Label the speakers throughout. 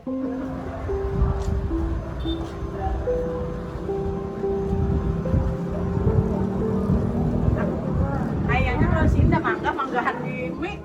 Speaker 1: Kayaknya kalau sini manggahan di mie.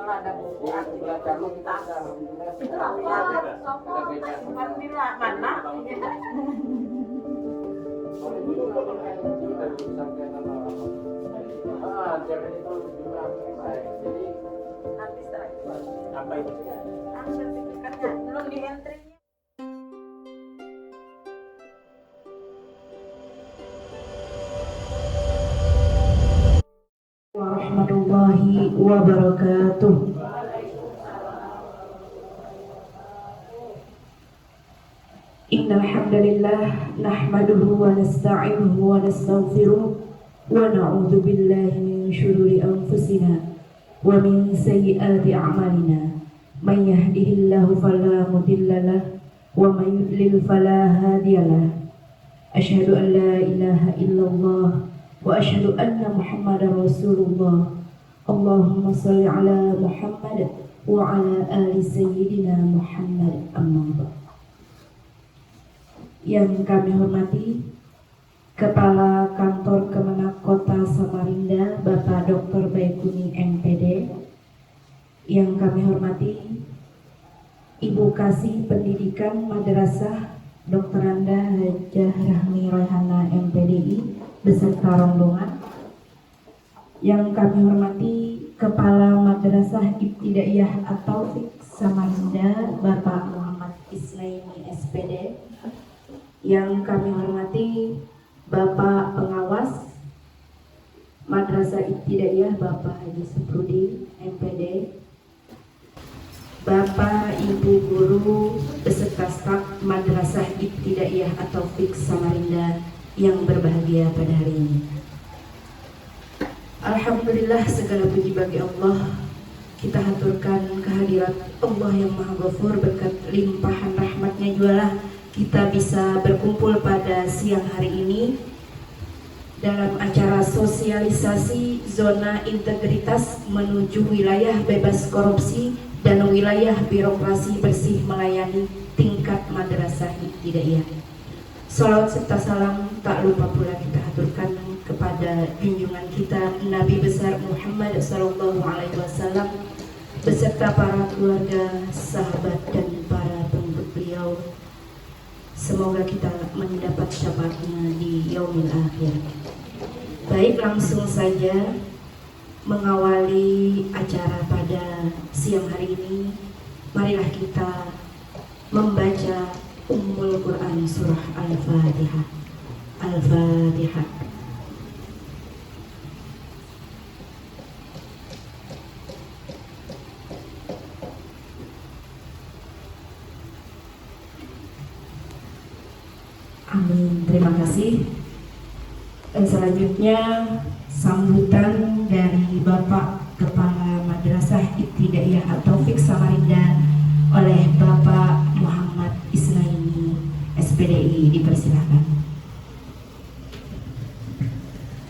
Speaker 1: Kalau ada buku arti baca luntas, mana? Apa itu? Sertifikatnya belum di entry.
Speaker 2: Warahmatullahi wabarakatuh. Innal hamdalillah nahmaduhu wa nasta'inuhu wa nastaghfiruh wa na'udzu billahi min shururi anfusina wa min sayyiati a'malina. May yahdihillahu fala mudilla lahu wa may yudlil fala hadiya lahu. Asyhadu an la ilaha illallah wa asyhadu anna Muhammadar Rasulullah. Allahumma shalli ala Muhammad wa ala ali sayyidina Muhammad. Amma ba'd. Yang kami hormati Kepala Kantor Kemenak Kota Samarinda Bapak Dr. Baikuni MPD. Yang kami hormati Ibu Kasih Pendidikan Madrasah Dr. Anda Hajah Rahmi Royhana MPDI beserta rombongan. Yang kami hormati Kepala Madrasah Ibtidaiyah At-Taufik Samarinda Bapak Muhammad Islaimi SPD. Yang kami hormati Bapak Pengawas Madrasah Ibtidaiyah Bapak Haji Suprudi MPD, Bapak Ibu Guru beserta staf Madrasah Ibtidaiyah At-Taufik Samarinda yang berbahagia pada hari ini. Alhamdulillah, segala puji bagi Allah. Kita haturkan kehadirat Allah yang Maha Ghafur, berkat limpahan rahmatnya jualah kita bisa berkumpul pada siang hari ini dalam acara sosialisasi zona integritas menuju wilayah bebas korupsi dan wilayah birokrasi bersih melayani tingkat madrasah ibtidaiyah. Salawat serta salam tak lupa pula kita haturkan kepada junjungan kita Nabi besar Muhammad SAW beserta para keluarga, sahabat dan para pengikut beliau. Semoga kita mendapat syafaatnya di yaumil akhir. Baik, langsung saja mengawali acara pada siang hari ini. Marilah kita membaca Ummul Quran surah Al-Fatihah. Al-Fatihah. Amin. Terima kasih. Dan selanjutnya sambutan dari Bapak Kepala Madrasah Ibtidaiyah At-Taufik Samarinda oleh Bapak Muhammad Islaimi SPDI, dipersilakan.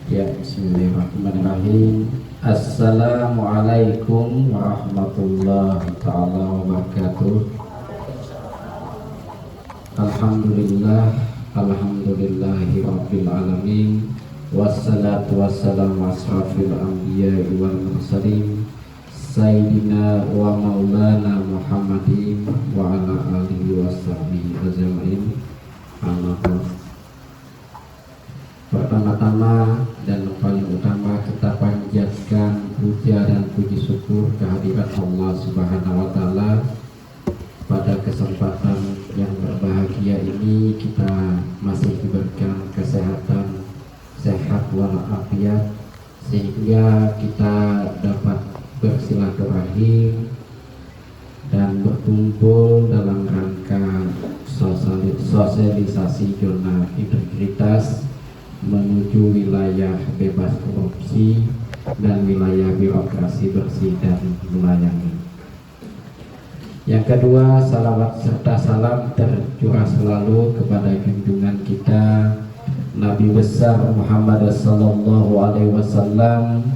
Speaker 3: Ya, bismillahirrahmanirrahim. Assalamualaikum warahmatullahi taala wabarakatuh. Alhamdulillah, alhamdulillahi rabbil alamin. Wassalatu wassalamu asrafil anbiya wal mursalin Sayyidina wa maulana Muhammadin wa ala alihi wa sahbihi ajma'in. Pertama-tama dan paling utama kita panjatkan puja dan puji syukur kehadirat Allah Subhanahu wa taala. Pada kesempatan yang berbahagia ini kita masih diberikan kesehatan, sehat walafiat, sehingga kita dapat bersilaturahim dan berkumpul dalam rangka sosialisasi jurnal integritas menuju wilayah bebas korupsi dan wilayah birokrasi bersih dan melayani. Yang kedua, salawat serta salam tercurah selalu kepada junjungan kita Nabi besar Muhammad sallallahu alaihi wasallam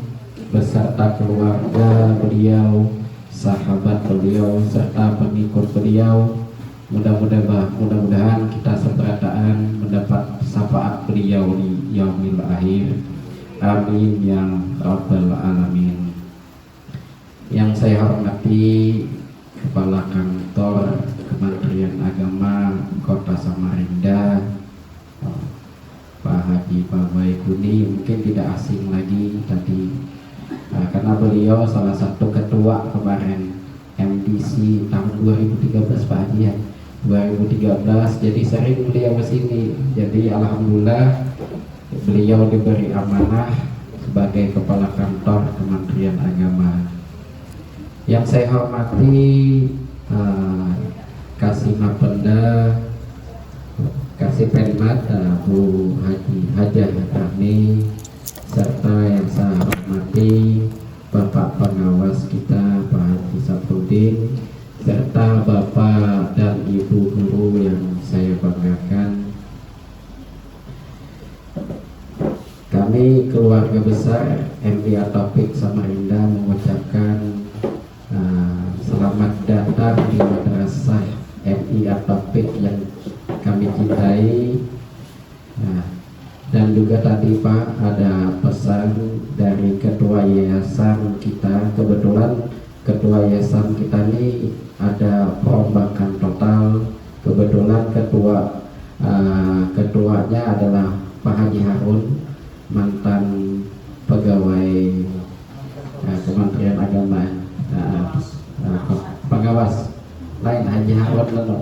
Speaker 3: beserta keluarga beliau, sahabat beliau serta pengikut beliau. Mudah-mudahan kita seberataan mendapat syafaat beliau di yaumil akhir. Amin ya rabbal alamin. Yang saya hormati Kepala Kantor Kementerian Agama Kota Samarinda, Pak Haji Baikuni, mungkin tidak asing lagi tadi karena beliau salah satu ketua kemarin MDC tahun 2013 Pak Haji ya, 2013, jadi sering beliau kesini. Jadi alhamdulillah beliau diberi amanah sebagai Kepala Kantor Kementerian Agama. Yang saya hormati Kasih Mapenda, Kasih Penmat Bu Hajah kami, serta yang saya hormati Bapak Pengawas kita Pak Haji Saprudin, serta Bapak dan Ibu guru yang saya banggakan. Kami keluarga besar MI Taufik Samarinda mengucapkan selamat datang di Madrasah MI Taufik yang kami cintai. Dan juga tadi Pak ada pesan dari ketua yayasan kita. Kebetulan ketua yayasan kita ini ada perombakan total. Kebetulan ketuanya adalah Pak Haji Harun, mantan pegawai Kementerian Agama, pengawas lain Haji Harun Leno.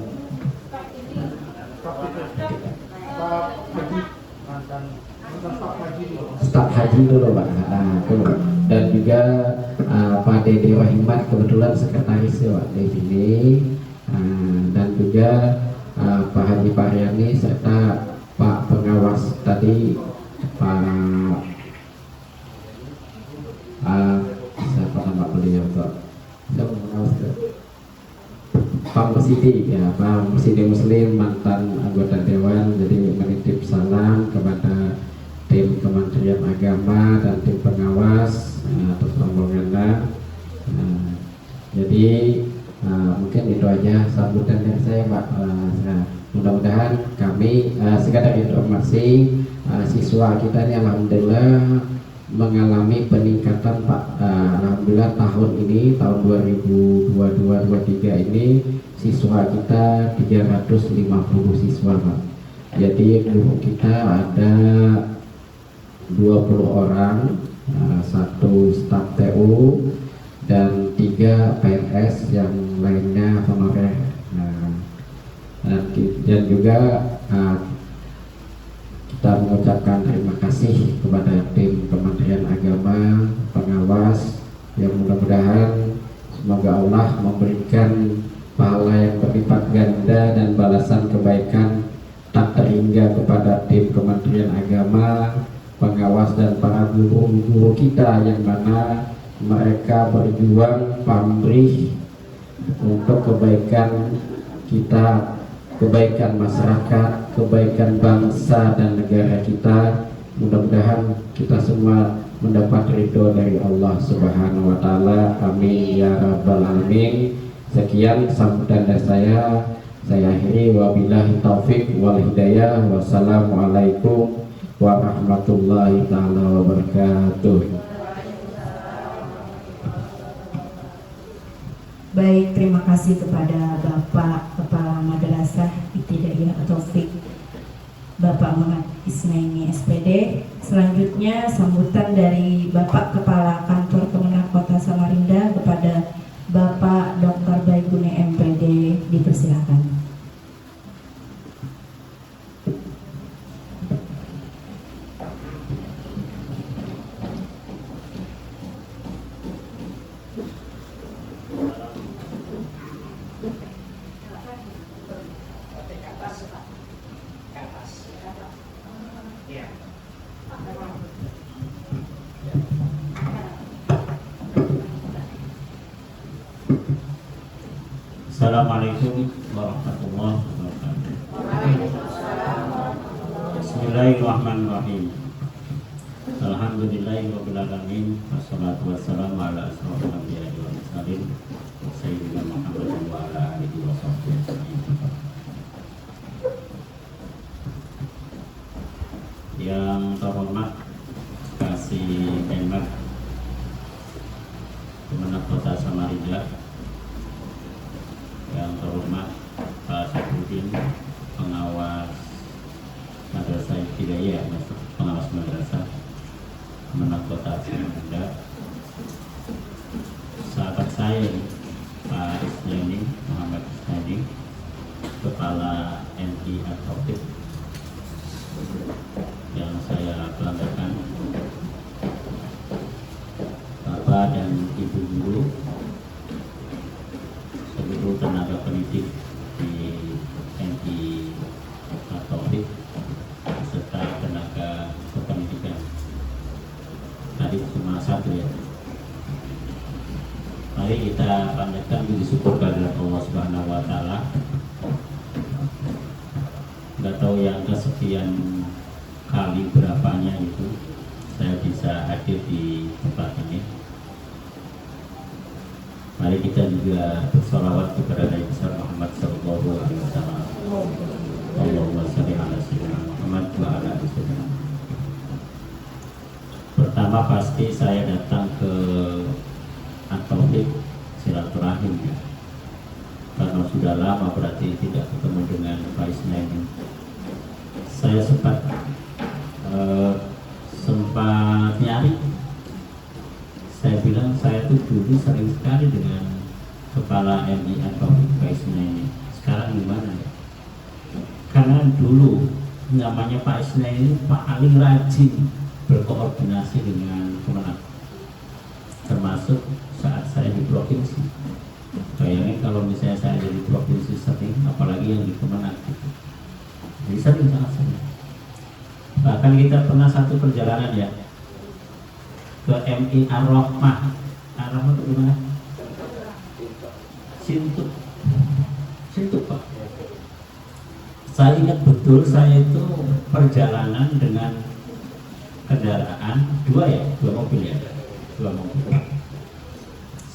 Speaker 3: Staf haji dulu Pak. Dan juga Pak Dede Rahimat, kebetulan sekretaris Pak di sini, dan juga Pak Haji Paryani serta Pak pengawas tadi Pak siapa nama beliau Pak? Pak Musidi ya, Pak Musidi Muslim, mantan anggota dewan. Jadi menitip salam kepada tim Kementerian Agama dan tim pengawas atas rombongannya. Jadi mungkin itu aja sambutan dari saya Pak. Mudah-mudahan kami sekadar informasi, siswa kita ini alhamdulillah mengalami peningkatan Pak. Alhamdulillah tahun ini, tahun 2022-23 ini siswa kita 350 siswa Pak. Jadi guru kita ada 20 orang, 1 staf TU dan 3 PNS yang lainnya honorer. Dan juga kita mengucapkan terima kasih kepada tim Kementerian Agama, pengawas, yang mudah-mudahan semoga Allah memberikan pahala yang berlipat ganda dan balasan kebaikan tak terhingga kepada tim Kementerian Agama, pengawas dan para guru-guru kita yang mana mereka berjuang pamrih untuk kebaikan kita, kebaikan masyarakat, kebaikan bangsa dan negara kita. Mudah-mudahan kita semua mendapat ridho dari Allah Subhanahu wa taala. Amin ya rabbal alamin. Sekian sambutan dari saya akhiri, wabillahi taufik wal hidayah. Wassalamualaikum warahmatullahi taala wabarakatuh.
Speaker 2: Baik, terima kasih kepada Bapak Kepala Madrasah Ibtidaiyah Taufik, Bapak Muhammad Ismaini SPD. Selanjutnya sambutan dari Bapak Kepala Kantor Kemenak Kota Samarinda kepada Bapak Dr. Baikuni MPD, dipersilakan.
Speaker 4: Assalamualaikum warahmatullahi wabarakatuh. Bismillahirrahmanirrahim. Alhamdulillahirabbil alamin wassalatu wassalamu ala asrofil anbiya'i wal mursalin sayyidina Muhammadin wa ala alihi washabbihi ajmain. Yang terhormat Kasih Menmak Kemenang Kota Samarinda, yang terhormat Pak Sapuddin, pengawas Madrasah Ibtidaiyah, pengawas madrasah Kemenang Kota Samarinda, sahabat saya Pak Isnani Muhammad Isnani, Kepala MI At-Taufik yang saya banggakan, Bapak dan Ibu guru, seluruh tenaga pendidik di MI At-Taufik serta tenaga kependidikan. Tadi cuma satu ya. Mari kita panjatkan puji syukur kehadirat Allah Subhanahu wa taala. Enggak tahu yang kesekian kali berapanya itu saya bisa hadir di tempat ini. Mari kita juga bersolawat kepada Nabi besar Muhammad sallallahu alaihi wasallam. Allahumma shalli ala sayyidina Muhammad wa ala ali sayyidina. Pertama pasti saya datang ke At-Taufik silaturahim ya. Karena sudah lama berarti tidak ketemu dengan Pak Isnani. Saya sempat nyari. Saya bilang saya tuh dulu sering sekali dengan Kepala MI At-Taufik Pak Isnani. Sekarang gimana ya? Karena dulu namanya Pak Isnani paling rajin berkoordinasi dengan Kemenang, termasuk saat saya di provinsi. Bayangin kalau misalnya saya jadi provinsi sering, apalagi yang di Kemenang gitu. Jadi sering, sangat sering. Bahkan kita pernah satu perjalanan ya ke MI Ar-Rahmah. Ar-Rahmah itu gimana? Sintuk Pak. Saya ingat betul, saya itu perjalanan dengan kendaraan dua mobil.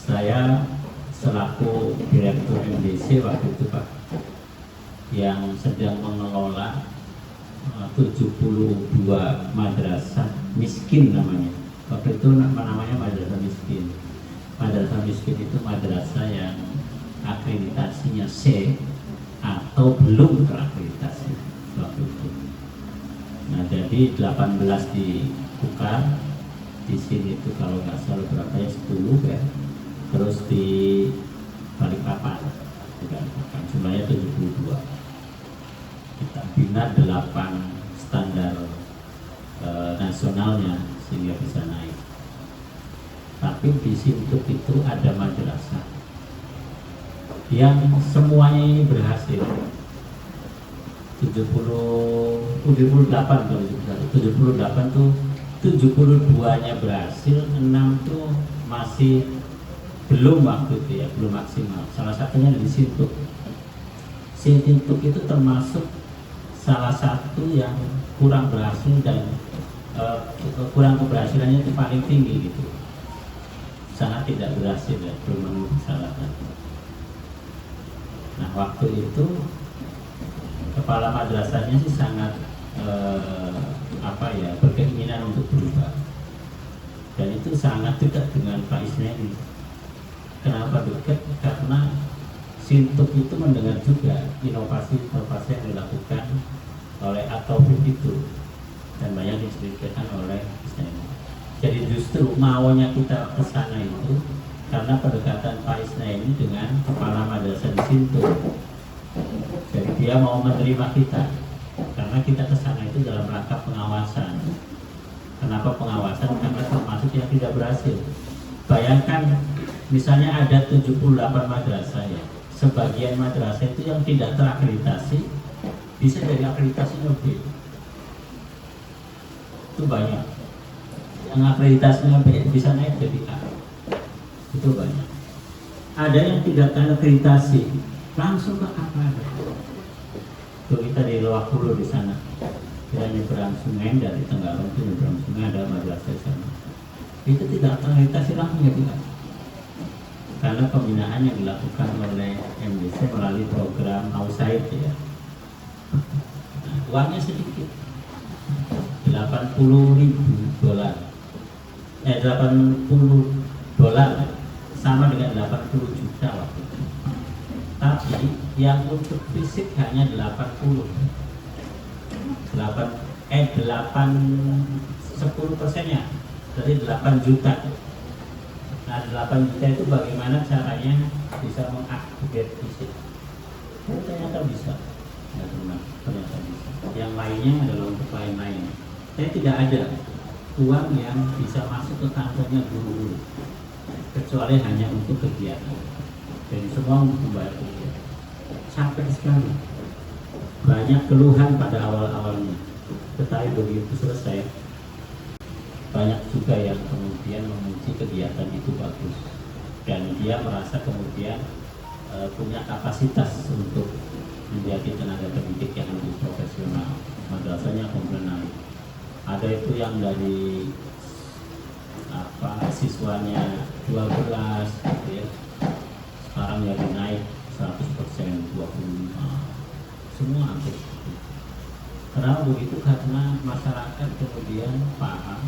Speaker 4: Saya selaku direktur MDC waktu itu Pak, yang sedang mengelola 72 madrasah miskin namanya. Waktu itu namanya madrasah miskin. Madrasah miskin itu madrasah yang akreditasinya C atau belum terakreditasi waktu itu. Nah, jadi 18 ditukar. Di sini itu kalau nggak salah berapa ya, 10 ya. Terus di Balikpapan jumlahnya 72. Kita bina 8 standar nasionalnya sehingga bisa naik. Tapi di Sintuk itu ada madrasah yang semuanya ini berhasil. 78 tuh 72-nya berhasil, 6 tuh masih belum waktu itu ya, belum maksimal. Salah satunya di Sintuk. Sintuk itu termasuk salah satu yang kurang berhasil dan kurang keberhasilannya itu paling tinggi gitu. Sangat tidak berhasil ya, belum memenuhi persyaratan. Nah, waktu itu kepala madrasahnya sih sangat berkeinginan untuk berubah, dan itu sangat dekat dengan Pak Isnani. Kenapa dekat? Karena Sintuk itu mendengar juga inovasi-inovasi yang dilakukan oleh At-Taufik itu, dan banyak diceritakan oleh Isnani. Jadi justru maunya kita ke sana itu karena pendekatan Pak Isnani dengan kepala madrasah di Sintuk. Jadi dia mau menerima kita karena kita ke sana itu dalam rangka pengawasan. Kenapa pengawasan? Karena termasuk yang tidak berhasil. Bayangkan misalnya ada 78 madrasah ya. Sebagian madrasah itu yang tidak terakreditasi bisa dari akreditasinya B. Itu banyak. Yang akreditasinya B bisa naik jadi A. Itu banyak. Ada yang tidak terakreditasi, langsung ke kapal. Tuh kita di Loakulu di sana, kita nyebrang sungai dari Tenggarong itu nyebrang sungai ada madrasah di sana. Itu tidak terakreditasi langsung ya tidak. Karena pembinaan yang dilakukan oleh MDC melalui program Ausaid ya. Nah, uangnya sedikit, $80.000. 80 dolar sama dengan 80 juta waktu itu. Tapi yang untuk fisik hanya 10%-nya. Jadi 8 juta. Nah 8 juta itu bagaimana caranya bisa mengupgrade fisik? Oh, ternyata bisa. Ya, ternyata bisa. Yang lainnya adalah untuk lain-lain. Saya tidak ada uang yang bisa masuk ke kantongnya guru-guru kecuali hanya untuk kegiatan. Jadi semua untuk membayar kegiatan. Capek sekali. Banyak keluhan pada awal-awalnya. Tetapi begitu selesai, banyak juga yang kemudian memuji kegiatan itu bagus dan dia merasa kemudian punya kapasitas untuk menjadi tenaga pendidik yang lebih profesional. Madrasahnya kemudian ada itu yang dari siswanya 12 gitu ya. Sekarang jadi naik 100%, 25 semua hampir. Kenapa begitu? Karena masyarakat kemudian paham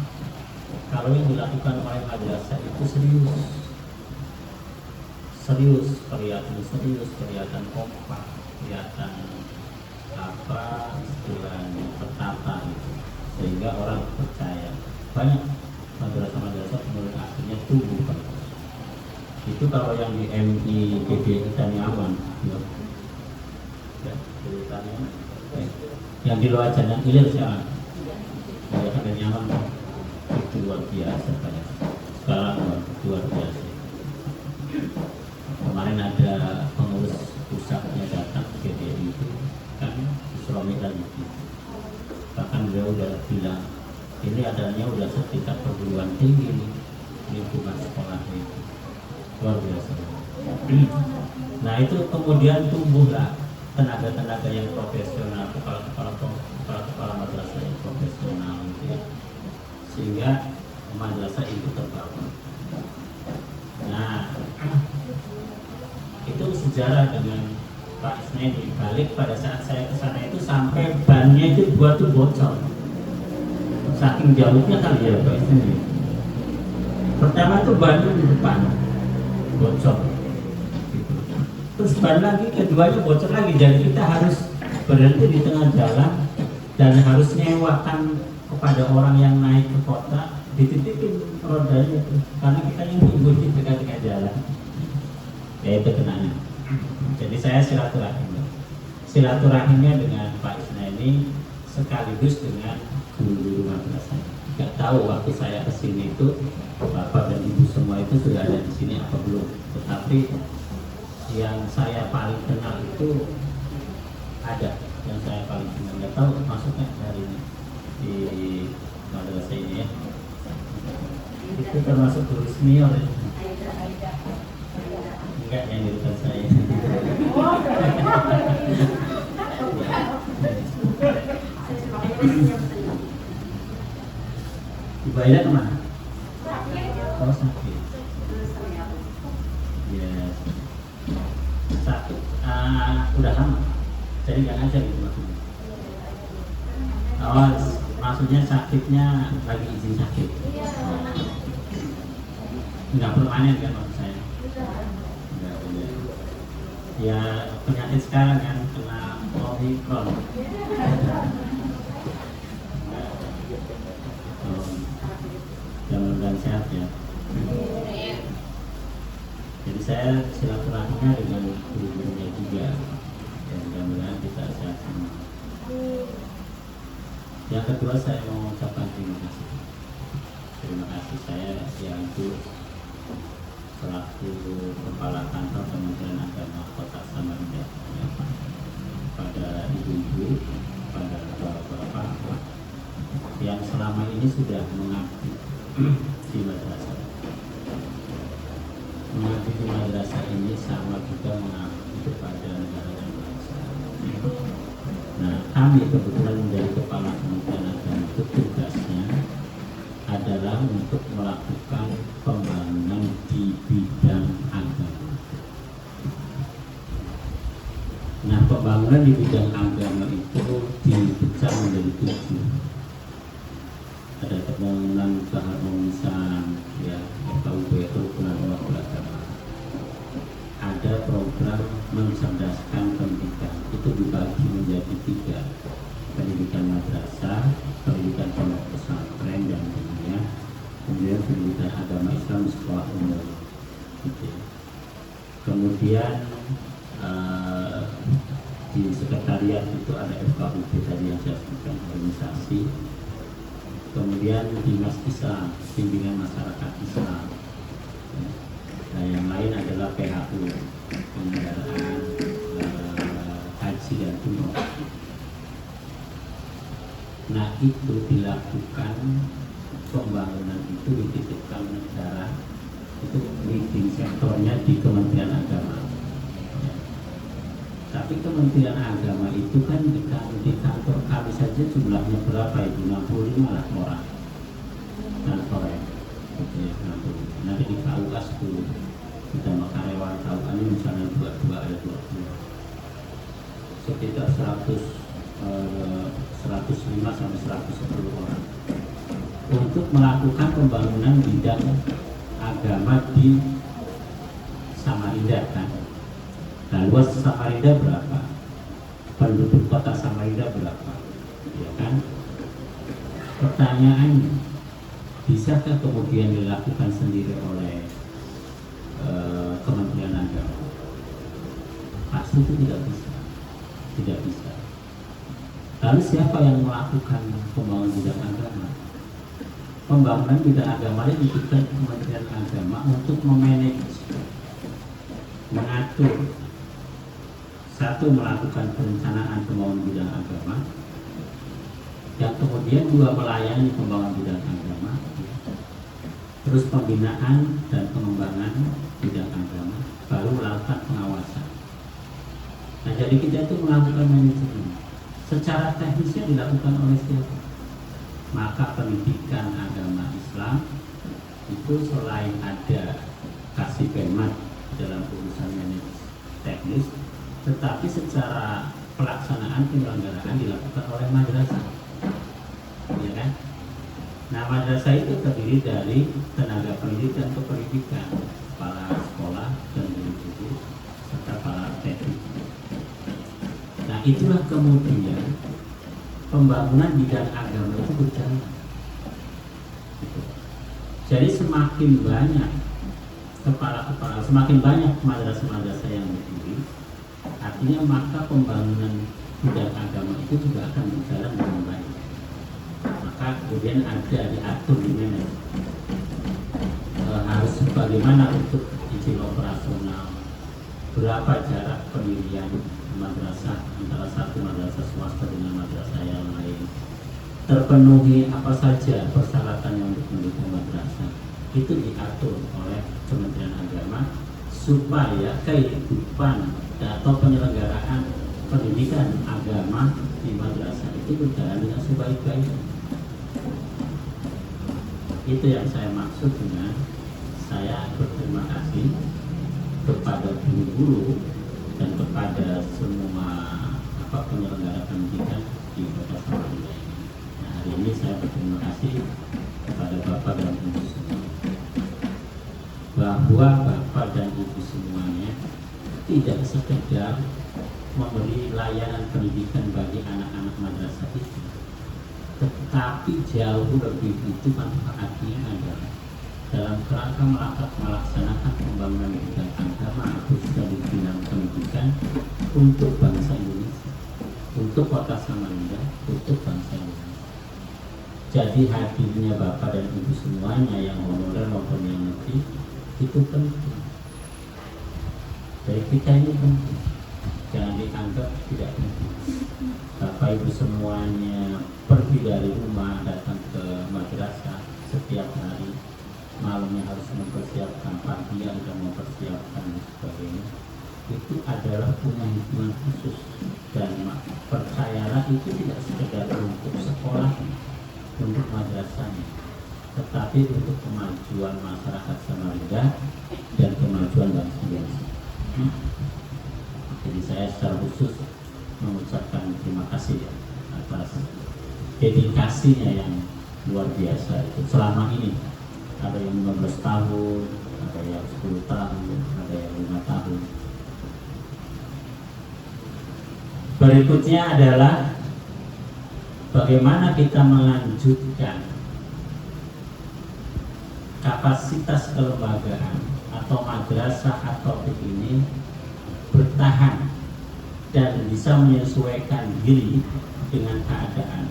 Speaker 4: kalau yang dilakukan oleh madrasah itu serius, kelihatan kompak, kelihatan istilahnya tertata gitu. Sehingga orang percaya. Banyak madrasah-madrasah kemudian akhirnya tumbuh. Itu kalau yang di MI GBI Taniaman ya, yang di luar Jangan Ilir siapa? Ya, Taniaman itu luar biasa banyak. Sekarang luar biasa. Kemarin ada pengurus pusatnya datang ke GBI itu kan Isromi lagi. Bahkan beliau udah bilang ini adanya udah sekitar perguruan tinggi lingkungan sekolah itu luar biasa. Nah itu kemudian tumbuhlah tenaga-tenaga yang profesional, kepala madrasah yang profesional gitu ya. Sehingga madrasah itu terbangun. Nah itu sejarah dengan Pak Isnaini. Balik pada saat saya kesana itu sampai bannya itu buat tuh bocor. Saking jauhnya kali ya Pak Isnaini. Pertama tuh bannya di depan bocor. Terus ban lagi, keduanya bocor lagi. Jadi kita harus berhenti di tengah jalan dan harus nyewakan kepada orang yang naik ke kota, dititipin rodanya itu. Karena kita yang tunggu di tengah-tengah jalan. Ya itu kenanya. Jadi saya silaturahimnya dengan Pak Isnaini sekaligus dengan guru-guru madrasah. Gak tahu waktu saya kesini itu Bapak dan Ibu semua itu sudah ada di sini apa belum. Tetapi yang saya paling kenal itu ada, yang saya paling kenal. Gak tahu masuknya dari di madrasah ini ya. Itu termasuk guru senior ya. Enggak, yang di depan saya. Ibu Aida kemana? Oh sakit. Ya sakit. Udah lama. Jadi nggak ngajar gitu maksudnya. Oh maksudnya sakitnya lagi izin sakit. Nggak permanen kan maksud saya. Ya penyakit sekarang kan kena Omikron. Mudah-mudahan sehat ya. Jadi saya silaturahminya dengan guru-gurunya juga. Ya, mudah-mudahan kita sehat semua. Yang kedua saya mau mengucapkan terima kasih. Terima kasih saya yang itu selaku Kepala Kantor Kementerian Agama Kota Samarinda ya, pada ibu-ibu, pada bapak-bapak yang selama ini sudah mengabdi di madrasah. Mengabdi di madrasah ini kami kebetulan menjadi kepala Kementerian Agama itu tugasnya adalah untuk melakukan pembangunan di bidang agama. Nah, pembangunan di bidang agama itu dipecah menjadi 7. Ada pembangunan keharmonisan, ya, FKUB itu kerukunan umat beragama. Ada program mencerdaskan pendidikan, itu dibagi menjadi 3: pendidikan madrasah, pendidikan pondok pesantren dan dunia, kemudian pendidikan agama Islam di sekolah umum. Gitu. Kemudian di sekretariat itu ada FKUB tadi yang saya sebutkan, organisasi. Kemudian Dinas Islam, bimbingan masyarakat Islam. Nah, yang lain adalah PHU, penyelenggaraan haji dan umroh. Nah, itu dilakukan pembangunan itu dititipkan negara, itu leading sektornya di Kementerian Agama. Tapi Kementerian Agama itu kan di kantor kami saja jumlahnya berapa itu? 65 lah orang kantornya. Oke, 65. Nanti di KUA 10. Ditambah karyawan KUA ini misalnya 22 ada 20. Sekitar 105 sampai 110 orang untuk melakukan pembangunan bidang agama di Samarinda kan. Nah, luas Samarinda berapa? Penduduk kota Samarinda berapa? Ya kan? Pertanyaannya, bisakah kemudian dilakukan sendiri oleh Kementerian Agama? Pasti itu tidak bisa. Tidak bisa. Lalu siapa yang melakukan pembangunan bidang agama? Pembangunan bidang agama ini diberikan Kementerian Agama untuk memanage, mengatur. Satu, melakukan perencanaan pembangunan bidang agama, yang kemudian 2, melayani pembangunan bidang agama, terus pembinaan dan pengembangan bidang agama, baru melakukan pengawasan. Nah, jadi kita itu melakukan manajemen. Secara teknisnya dilakukan oleh siapa? Maka pendidikan agama Islam itu selain ada kasih pemat dalam urusan manajemen teknis, tetapi secara pelaksanaan penyelenggaraan dilakukan oleh madrasah, ya kan? Nah, madrasah itu terdiri dari tenaga pendidikan kependidikan, kepala sekolah dan guru-guru serta para teknik. Nah, itulah kemudian pembangunan bidang agama itu berjalan. Jadi semakin banyak kepala-kepala, semakin banyak madrasah-madrasah yang berdiri, artinya maka pembangunan bidang agama itu juga akan berjalan dengan baik. Maka kemudian ada diatur di mana harus bagaimana untuk izin operasional, berapa jarak pendirian madrasah antara satu madrasah swasta dengan madrasah yang lain, terpenuhi apa saja persyaratannya untuk mendukung madrasah, itu diatur oleh Kementerian Agama supaya kehidupan atau penyelenggaraan pendidikan agama di madrasah itu berjalan dengan sebaik-baiknya. Itu yang saya maksud dengan saya berterima kasih kepada guru-guru dan kepada semua penyelenggara pendidikan di Kota Samarinda ini. Nah, hari ini saya berterima kasih kepada Bapak dan Ibu semua, bahwa Bapak dan Ibu semuanya tidak sekedar memberi layanan pendidikan bagi anak-anak madrasah itu, tetapi jauh lebih itu manfaatnya adalah dalam kerangka melaksanakan pembangunan bidang agama khususnya di bidang pendidikan untuk bangsa Indonesia, untuk Kota Samarinda, untuk bangsa Indonesia. Jadi hadirnya Bapak dan Ibu semuanya yang honorer maupun yang negeri itu penting. Dari kita ini penting, jangan dianggap tidak penting. Bapak Ibu semuanya pergi dari rumah datang ke madrasah setiap hari, malamnya harus mempersiapkan, pagi dan mempersiapkan dan sebagainya. itu adalah punya hikmah khusus, dan percayalah itu tidak sekedar untuk sekolah, untuk madrasahnya, tetapi untuk kemajuan masyarakat Samarinda dan kemajuan bangsa. Jadi saya secara khusus mengucapkan terima kasih ya, atas dedikasinya yang luar biasa itu selama ini. Ada yang 15 tahun, ada yang 10 tahun, ada yang 5 tahun. Berikutnya adalah bagaimana kita melanjutkan kapasitas kelembagaan atau madrasah atau ini bertahan dan bisa menyesuaikan diri dengan keadaan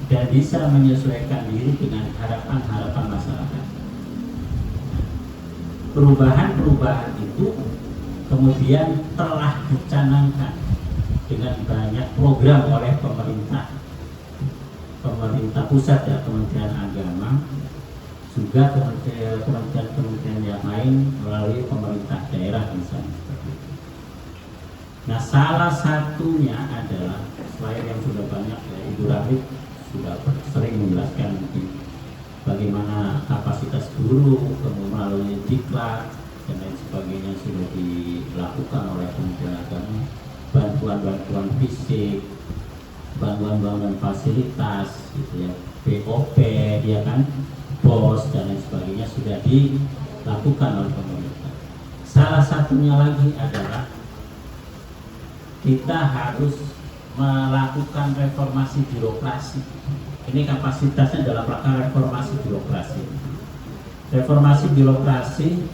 Speaker 4: dan bisa menyesuaikan diri dengan harapan-harapan masyarakat. Perubahan-perubahan itu kemudian telah dicanangkan dengan banyak program oleh pemerintah pusat ya, Kementerian Agama, juga kementerian yang lain melalui pemerintah daerah misalnya. Nah, salah satunya adalah selain yang sudah banyak ya, Ibu Rahib sudah sering menjelaskan bagaimana kapasitas guru, kemudian melalui diklat dan lain sebagainya sudah dilakukan oleh Kementerian Agama, bantuan-bantuan fisik, bantuan-bantuan fasilitas, gitu ya, BOP, ya kan, BOS dan lain sebagainya sudah dilakukan oleh pemerintah. Salah satunya lagi adalah kita harus melakukan reformasi birokrasi. Ini kapasitasnya dalam rangka reformasi birokrasi. Reformasi birokrasi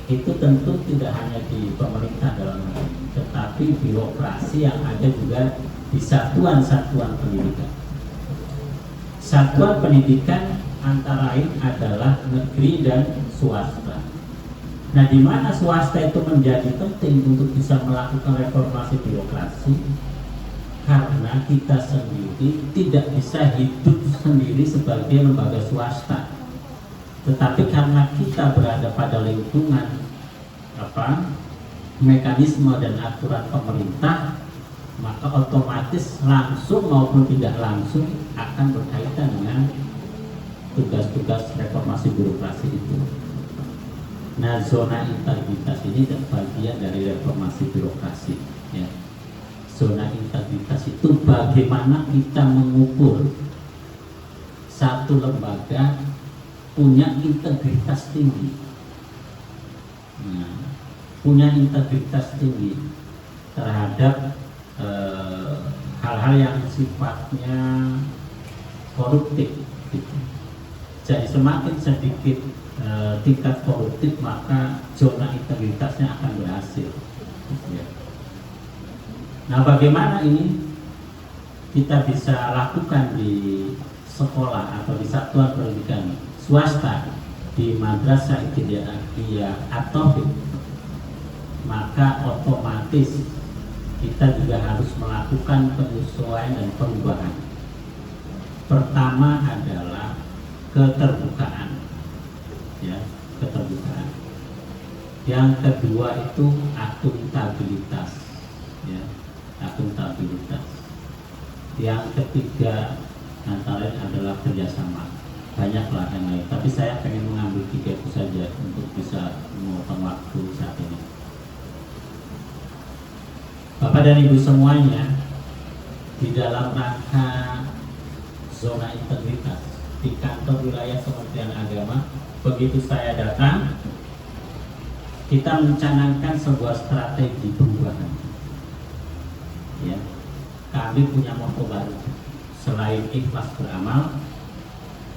Speaker 4: itu tentu tidak hanya di pemerintah dalam hal ini, tetapi birokrasi yang ada juga di satuan-satuan pendidikan. Satuan pendidikan antara lain adalah negeri dan swasta. Nah, di mana swasta itu menjadi penting untuk bisa melakukan reformasi birokrasi? Karena kita sendiri tidak bisa hidup sendiri sebagai lembaga swasta, tetapi karena kita berada pada lingkungan mekanisme dan aturan pemerintah, maka otomatis langsung maupun tidak langsung akan berkaitan dengan tugas-tugas reformasi birokrasi itu. Nah, zona integritas ini bagian dari reformasi birokrasi ya. Zona integritas itu bagaimana kita mengukur satu lembaga punya integritas tinggi. Nah, punya integritas tinggi terhadap hal-hal yang sifatnya koruptif gitu. Jadi semakin sedikit tingkat koruptif, maka zona integritasnya akan berhasil gitu ya. Nah, bagaimana ini kita bisa lakukan di sekolah atau di satuan pendidikan swasta, di madrasah ibtidaiyah atau maka otomatis kita juga harus melakukan penyesuaian dan perubahan. Pertama adalah keterbukaan ya, keterbukaan. Yang kedua itu akuntabilitas ya, akuntabilitas. Yang ketiga antara lain adalah kerjasama. Banyaklah yang lain, tapi saya pengen mengambil 3 itu saja untuk bisa memotong waktu saat ini. Bapak dan Ibu semuanya, di dalam rangka zona integritas di kantor wilayah Kementerian Agama, begitu saya datang, kita mencanangkan sebuah strategi perubahan. Ya, kami punya motto baru, selain ikhlas beramal,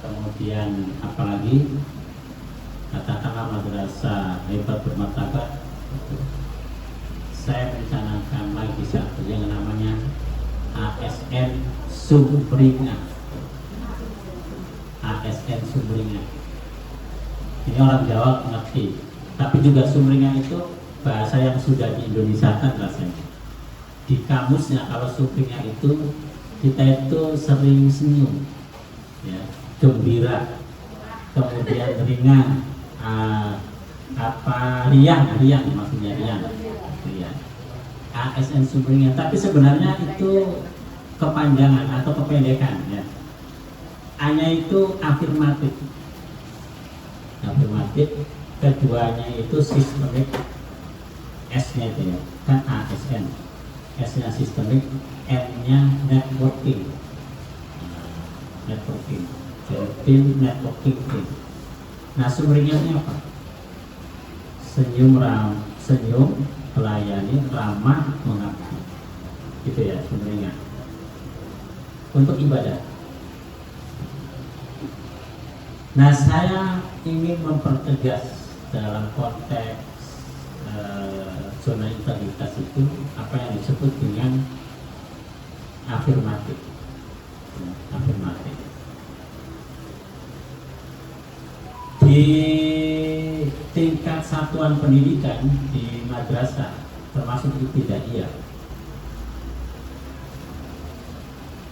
Speaker 4: kemudian apalagi katakanlah madrasah hebat bermartabat. Saya mencanangkan lagi satu yang namanya ASN Sumringah. ASN Sumringah. Ini orang Jawa mengerti, tapi juga Sumringah itu bahasa yang sudah diindonesiakan rasanya. Di kamusnya kalau Sumringah itu kita itu sering senyum, ya, gembira, kemudian ringan, riang maksudnya riang. ya. ASN sumringah, tapi sebenarnya itu kepanjangan atau kependekan ya. A-nya itu afirmatif, keduanya itu sistemik, S-nya itu ya, kan ASN, S-nya sistemik, N-nya networking, jadi tim networking team. Nah sumringahnya apa? Senyum, melayani, ramah, mengabdi, gitu ya sumringah. Untuk ibadah. Nah saya ingin mempertegas dalam konteks zona integritas itu apa yang disebut dengan afirmatif. Di tingkat satuan pendidikan di madrasah termasuk ibtidaiyah,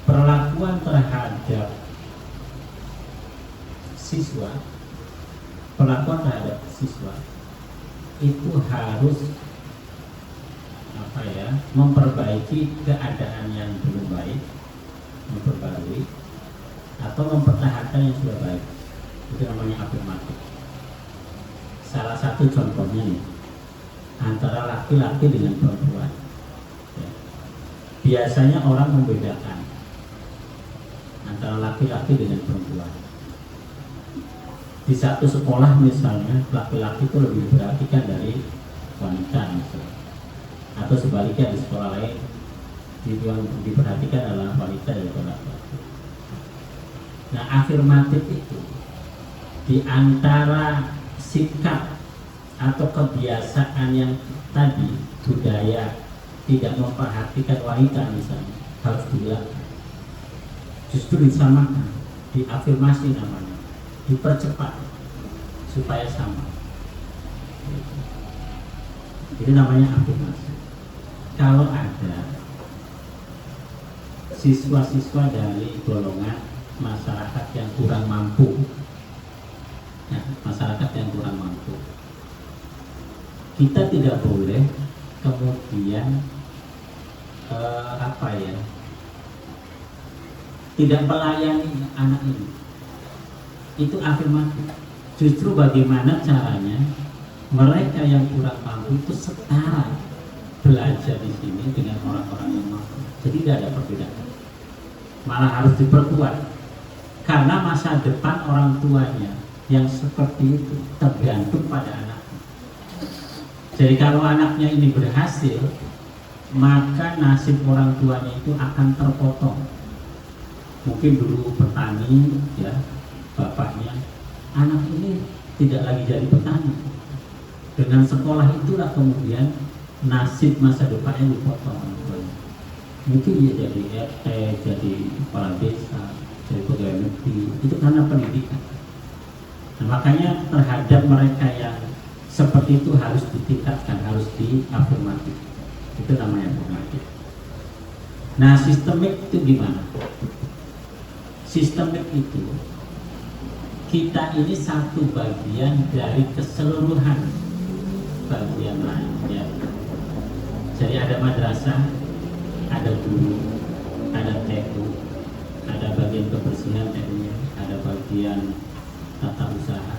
Speaker 4: perlakuan terhadap siswa itu harus memperbaiki keadaan yang belum baik, memperbarui atau mempertahankan yang sudah baik. Itu namanya afirmatif. Salah satu contohnya nih, antara laki-laki dengan perempuan ya. Biasanya orang membedakan antara laki-laki dengan perempuan. Di satu sekolah misalnya laki-laki itu lebih diperhatikan dari wanita misalnya. Atau sebaliknya di sekolah lain yang diperhatikan adalah wanita daripada laki-laki. Nah afirmatif itu di antara sikap atau kebiasaan yang tadi, budaya tidak memperhatikan wanita misalnya, harus dilakukan. Justru disamakan, diafirmasi namanya, dipercepat supaya sama. Itu namanya afirmasi. Kalau ada siswa-siswa dari golongan masyarakat yang kurang mampu, kita tidak boleh kemudian tidak melayani anak ini. Itu afirmatif. Justru bagaimana caranya mereka yang kurang mampu itu setara belajar di sini dengan orang-orang yang mampu. Jadi tidak ada perbedaan. Malah harus diperkuat. Karena masa depan orang tuanya yang seperti itu tergantung pada anaknya. Jadi kalau anaknya ini berhasil, maka nasib orang tuanya itu akan terpotong. Mungkin dulu petani, ya bapaknya, anak ini tidak lagi jadi petani. Dengan sekolah itulah kemudian nasib masa depannya dipotong. Mungkin dia jadi RT, jadi kepala desa, jadi pegawai negeri. Itu karena pendidikan. Nah, makanya terhadap mereka yang seperti itu harus ditingkatkan, harus diafirmatif. Itu namanya afirmatif. Nah, sistemik itu gimana? Sistemik itu kita ini satu bagian dari keseluruhan bagian lain ya. Jadi ada madrasah, ada guru, ada TU, ada bagian kebersihan TU-nya, ada bagian tata usaha,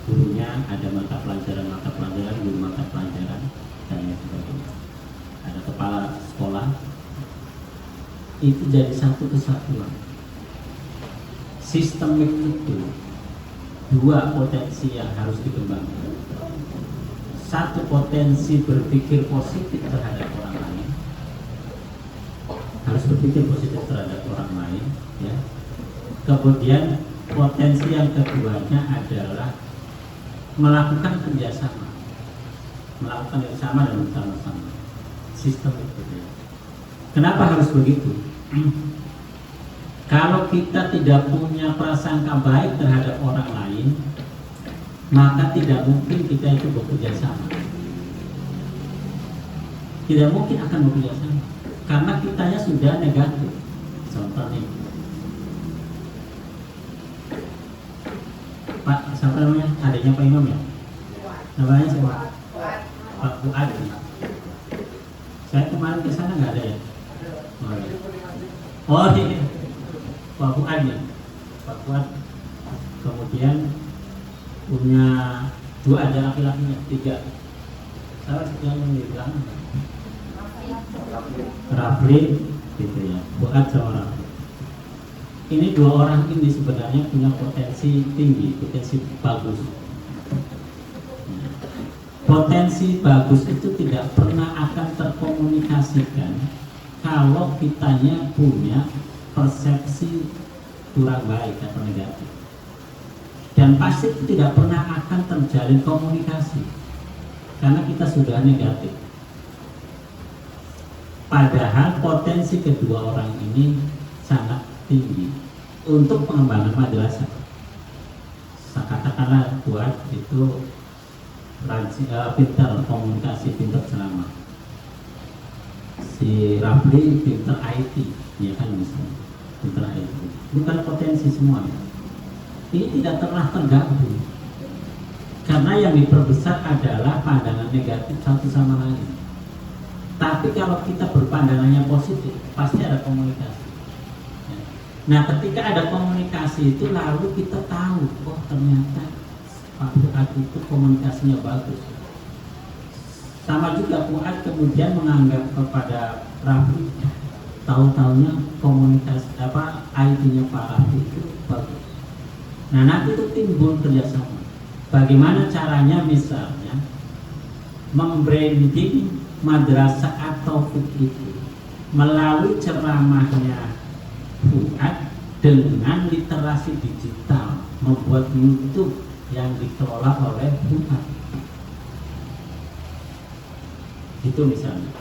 Speaker 4: gurunya, ada mata pelajaran, guru mata pelajaran, dan lain sebagainya. Ada kepala sekolah. Itu jadi satu kesatuan. Sistemik itu dua potensi yang harus dikembangkan. Satu potensi berpikir positif terhadap orang lain, harus berpikir positif terhadap orang lain ya. Kemudian potensi yang keduanya adalah melakukan kerjasama dan bersama-sama. Sistem itu ya. Kenapa harus begitu? Kalau kita tidak punya prasangka baik terhadap orang lain, maka tidak mungkin kita itu bekerja sama. Tidak mungkin akan bekerja sama karena kitanya sudah negatif. Contoh nih, Pak, siapa namanya? Adanya Pak Imam ya? Namanya siapa? Pak Fuad. Saya kemarin ke sana nggak ada ya? Oh ini Pak Fuad ya, Pak Fuad kemudian punya 2 ada laki-lakinya, 3. Saya yang bilang Rafli gitu ya, Fuad sama Rafli. Ini 2 orang ini sebenarnya punya potensi tinggi, potensi bagus. Potensi bagus itu tidak pernah akan terkomunikasikan kalau kitanya punya persepsi kurang baik atau negatif, dan pasti itu tidak pernah akan terjalin komunikasi karena kita sudah negatif. Padahal potensi kedua orang ini sangat tinggi untuk pengembangan madrasah. Katakanlah Fuad itu pintar komunikasi, pintar ceramah. Si Rafli pintar IT, ya kan, misalnya pintar IT. Bukan potensi semua. Ini tidak pernah tergabung. Karena yang diperbesar adalah pandangan negatif satu sama lain. Tapi kalau kita berpandangannya positif, pasti ada komunikasi. Nah, ketika ada komunikasi itu lalu kita tahu, oh ternyata Pak Fuad itu komunikasinya bagus. Sama juga Fuad kemudian menganggap kepada Rafli, tahu-tahunya komunikasi IT-nya Pak Rafli itu bagus. Nah, nanti itu timbul kerjasama. Bagaimana caranya? Misalnya membranding madrasah atau itu melalui ceramahnya Fuad dengan literasi digital, membuat YouTube yang dikelola oleh Fuad. Itu misalnya.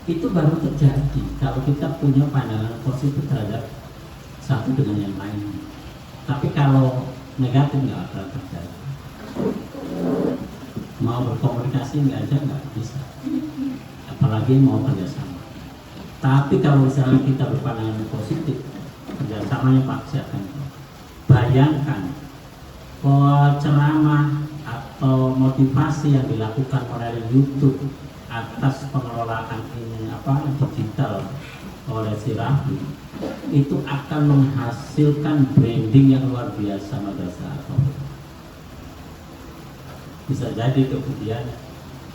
Speaker 4: Itu baru terjadi kalau kita punya pandangan positif terhadap satu dengan yang lain. Tapi kalau negatif nggak akan terjadi. Mau berkomunikasi nggak bisa. Apalagi mau kerjasama. Tapi kalau misalnya kita berpandangan positif, kerjasamanya pasti akan. Bayangkan ceramah atau motivasi yang dilakukan oleh YouTube atas pengelolaan ini digital oleh si Rafli itu akan menghasilkan branding yang luar biasa madrasah. Bisa jadi kemudian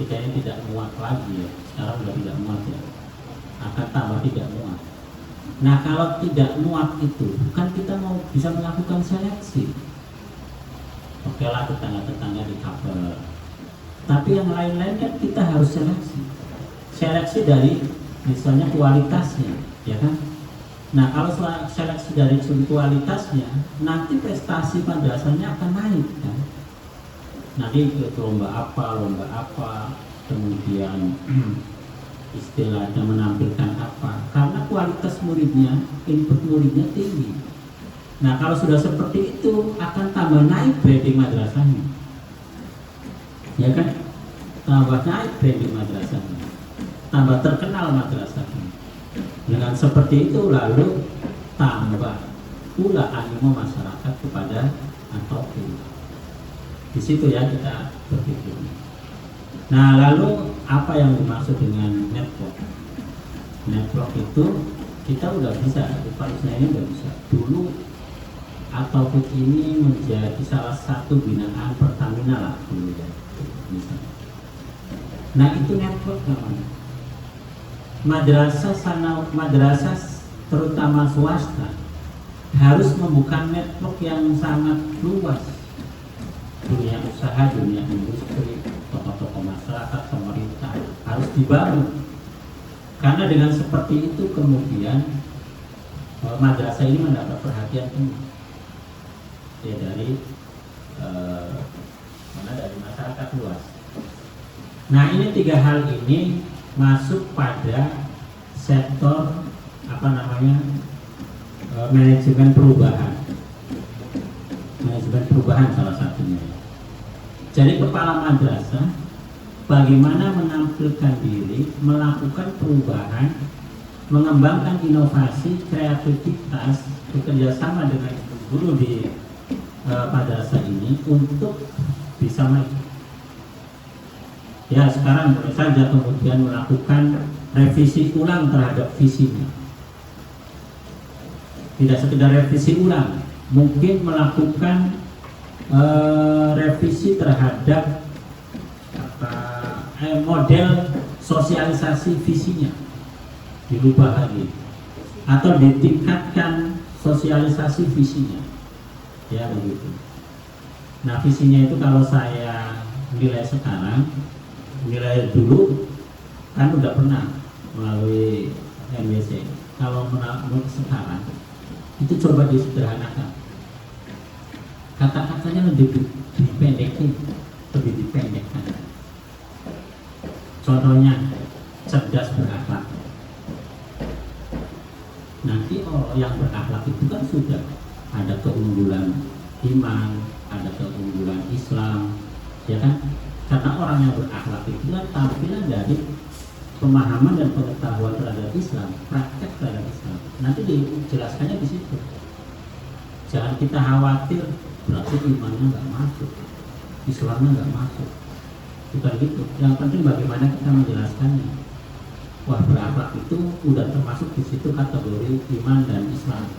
Speaker 4: kita ini tidak muat lagi ya, sekarang sudah tidak muat ya, akan tambah tidak muat. Nah, kalau tidak muat itu kan kita mau bisa melakukan seleksi. Oke lah, tetangga-tetangga di cover. Tapi yang lain-lain kan kita harus seleksi. Seleksi dari misalnya kualitasnya, ya kan? Nah, kalau seleksi dari segi kualitasnya, nanti prestasi madrasahnya akan naik kan? Nanti lomba apa, kemudian istilahnya menampilkan apa, karena kualitas muridnya, input muridnya tinggi. Nah, kalau sudah seperti itu akan tambah naik branding madrasahnya, ya kan? Tambah naik branding madrasahnya, tambah terkenal madrasahnya. Dengan seperti itu lalu tambah pula animo masyarakat kepada At-Taufik. Di situ ya kita berpikir. Nah, lalu apa yang dimaksud dengan network? Network itu kita udah bisa, Pak ini udah bisa. Dulu At-Taufik ini menjadi salah satu binaan Pertamina lah dulu ya, misalnya. Nah, itu network namanya. Madrasah terutama swasta harus membuka network yang sangat luas. Dunia usaha, dunia industri, tokoh-tokoh masyarakat, pemerintah harus dibangun. Karena dengan seperti itu kemudian madrasah ini mendapat perhatian penuh ya dari masyarakat luas. Nah, ini 3 hal ini masuk pada sektor manajemen perubahan. Manajemen perubahan salah satunya. Jadi kepala madrasah bagaimana menampilkan diri, melakukan perubahan, mengembangkan inovasi, kreativitas, bekerjasama dengan guru di madrasah ini untuk bisa maju. Ya, sekarang boleh saja kemudian melakukan revisi ulang terhadap visinya. Tidak sekedar revisi ulang, mungkin melakukan revisi terhadap model sosialisasi visinya, dirubah lagi, atau ditingkatkan sosialisasi visinya, ya begitu. Nah, visinya itu kalau saya nilai sekarang, nilai dulu kan udah pernah melalui MBC. Kalau menurut sekarang itu coba disederhanakan, kata-katanya lebih dipendekkan, lebih dipendekkan. Contohnya cerdas berakhlak. Nanti yang berakhlak itu kan sudah ada keunggulan iman, ada keunggulan Islam, ya kan? Karena orang yang berakhlak itu kan tampilan dari pemahaman dan pengetahuan terhadap Islam, praktek terhadap Islam. Nanti dijelaskannya di situ. Jangan kita khawatir berarti imannya nggak masuk, Islamnya nggak masuk. Bukan gitu. Yang penting bagaimana kita menjelaskannya. Wah, berakhlak itu udah termasuk di situ kategori iman dan Islam.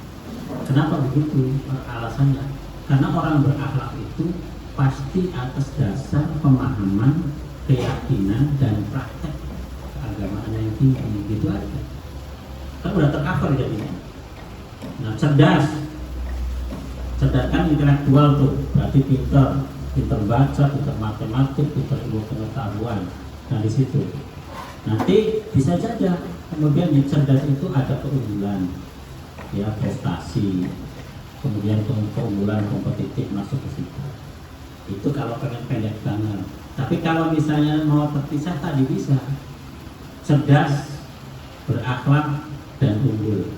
Speaker 4: Kenapa begitu? Alasannya karena orang berakhlak itu pasti atas dasar pemahaman, keyakinan dan praktek keagamaan yang tinggi, gitu aja. Kan udah tercover jadinya. Nah, cerdas kan intelektual tuh, berarti pintar baca, pintar matematik, pintar ilmu pengetahuan. Nah, di situ nanti bisa saja kemudian di cerdas itu ada keunggulan, ya, prestasi, kemudian keunggulan kompetitif masuk ke situ. Itu kalau pengen pendek banget. Tapi kalau misalnya mau terpisah tadi bisa cerdas, berakhlak, dan unggul.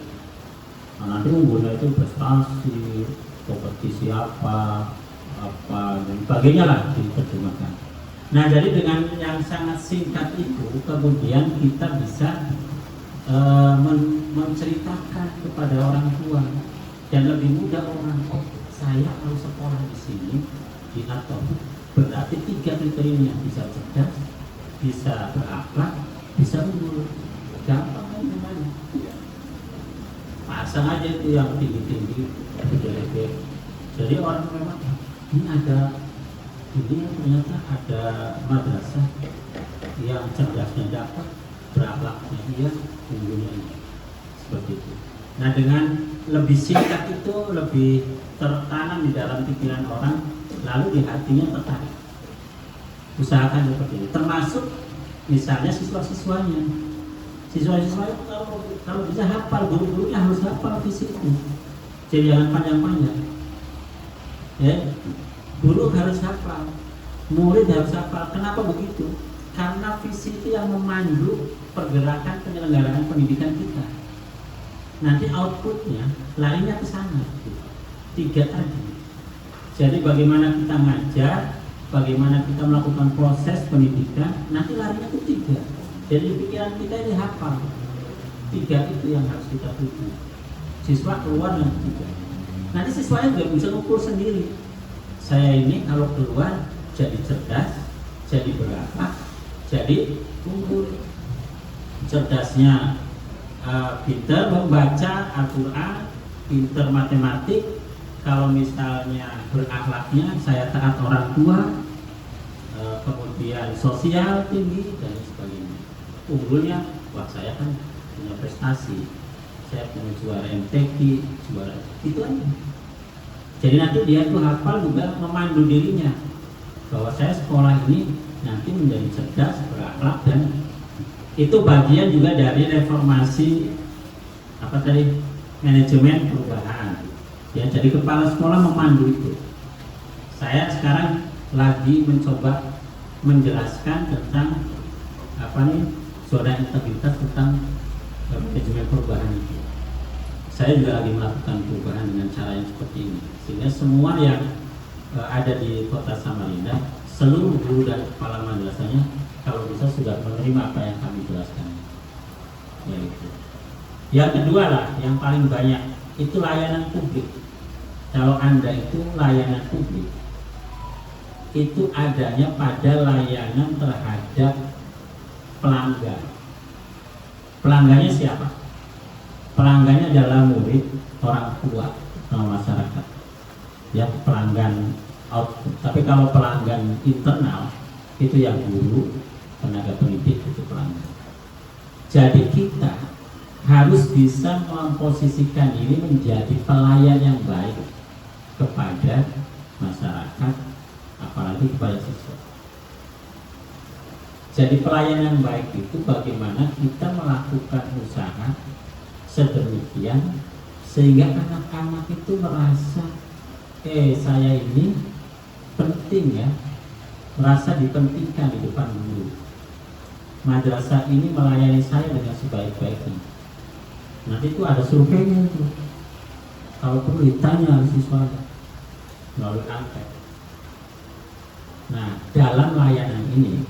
Speaker 4: Nah, nanti unggulnya itu prestasi, kompetisi apa dan sebagainya lah diterjemahkan. Nah, jadi dengan yang sangat singkat itu kemudian kita bisa menceritakan kepada orang tua dan lebih mudah orang, oh, saya mau sekolah di sini di atau berarti 3 kriteria, bisa cerdas, bisa berakhlak, bisa unggul. Gampang kan gimana? Pasang aja itu yang tinggi-tinggi, gede-gede. Jadi orang memang ini ternyata ada madrasah yang cerdasnya dapat, berakhlaknya dia, unggulnya ini. Seperti itu. Nah, dengan lebih singkat itu lebih tertanam di dalam pikiran orang, lalu di hatinya tertarik. Usahakan seperti ini. Termasuk misalnya siswa-siswanya kalau bisa hafal, guru-gurunya harus hafal visi itu. Jadi jangan panjang-panjang. Ya, guru harus hafal, murid harus hafal. Kenapa begitu? Karena visi itu yang memandu pergerakan penyelenggaraan pendidikan kita. Nanti outputnya larinya ke sana. 3 tadi. Jadi bagaimana kita ngajar, bagaimana kita melakukan proses pendidikan, nanti larinya ke 3. Jadi pikiran kita ini hafal. 3 itu yang harus kita tuju. Siswa keluar dengan 3. Nanti siswanya juga bisa ukur sendiri. Saya ini kalau keluar jadi cerdas, jadi berakhlak, jadi unggul. Cerdasnya pintar membaca Al-Quran, pintar matematik. Kalau misalnya berakhlaknya saya taat orang tua, kemudian sosial tinggi dan sebagainya. Unggulnya, wah saya kan punya prestasi, saya punya juara MTQ, juara itu aja. Jadi nanti dia tuh hafal juga memandu dirinya bahwa saya sekolah ini nanti menjadi cerdas, berakhlak, dan itu bagian juga dari reformasi manajemen perubahan. Ya, jadi kepala sekolah memandu itu. Saya sekarang lagi mencoba menjelaskan tentang zona integritas tentang manajemen perubahan itu. Saya juga lagi melakukan perubahan dengan cara yang seperti ini, sehingga semua yang ada di kota Samarinda, seluruh guru dan kepala madrasahnya kalau bisa sudah menerima apa yang kami jelaskan. Ya, itu. Yang kedua lah, yang paling banyak itu layanan publik. Kalau Anda itu layanan publik, itu adanya pada layanan terhadap pelanggan. Pelanggannya siapa? Pelanggannya adalah murid, orang tua, sama masyarakat. Yang pelanggan output. Tapi kalau pelanggan internal itu yang guru, tenaga pendidik itu pelanggan. Jadi kita harus bisa memposisikan diri menjadi pelayan yang baik kepada masyarakat, apalagi kepada siswa. Jadi pelayan yang baik itu bagaimana kita melakukan usaha sedemikian sehingga anak-anak itu merasa saya ini penting ya, merasa dipentingkan di depan guru. Madrasah ini melayani saya dengan sebaik-baiknya. Nanti itu ada surveinya itu. Kalau perlu ditanya siswa melalui angket. Nah, dalam layanan ini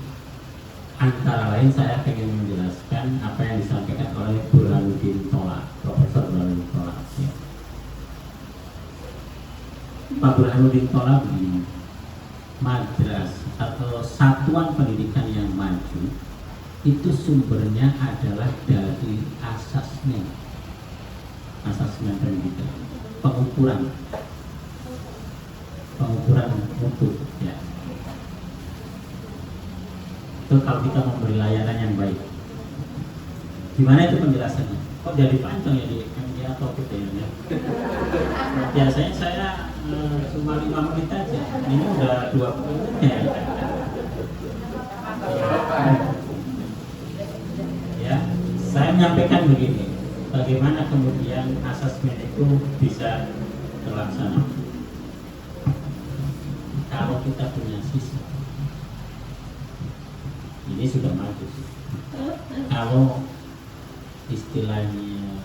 Speaker 4: antara lain saya ingin menjelaskan apa yang disampaikan oleh Burhanuddin Tola, Profesor Burhanuddin Tola. Ya. Pak Burhanuddin Tola begini, madras atau satuan pendidikan yang maju itu sumbernya adalah dari asasmen pendidikan, pengukuran mutu ya. Itu kalau kita memberi layanan yang baik. Gimana itu penjelasannya? Kok jadi panjang ya di MGA atau kita ya? Biasanya saya cuma 5 menit aja. Ini udah 20 menit ya. Ya, saya menyampaikan begini. Bagaimana kemudian asesmen itu bisa terlaksana? Kalau kita punya siswa, ini sudah maju. Kalau istilahnya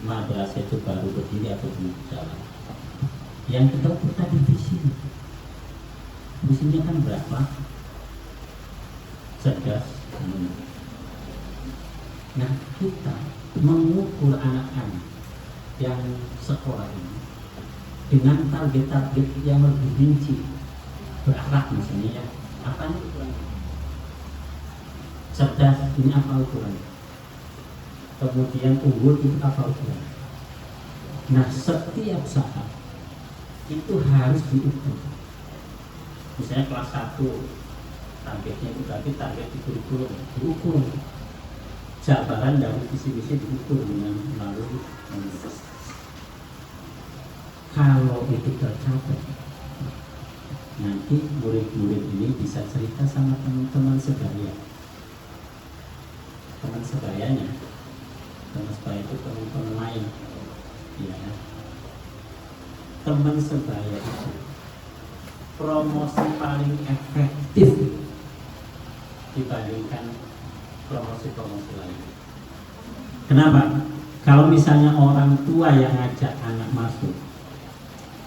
Speaker 4: madrasah itu baru berdiri atau belum jalan, yang kita ukur tadi visinya kan berapa? Cerdas. Nah, kita mengukur anak-anak yang sekolah ini dengan target-target yang lebih rinci, berakhlak misalnya ya. Apa ini ukuran? Cerdas, ini apa ukuran? Kemudian unggul itu apa ukuran? Nah, setiap saat itu harus diukur. Misalnya kelas 1 targetnya itu berarti target di kurikulum diukur. Jabaran dari visi-visi diukur dengan melalui universitas. Kalau itu tercapai, nanti murid-murid ini bisa cerita sama teman-teman sebaya. Teman sebayanya, teman sebaya itu teman-teman lain, ya. Teman sebaya itu promosi paling efektif dibandingkan promosi-promosi lain. Kenapa? Kalau misalnya orang tua yang ngajak anak masuk,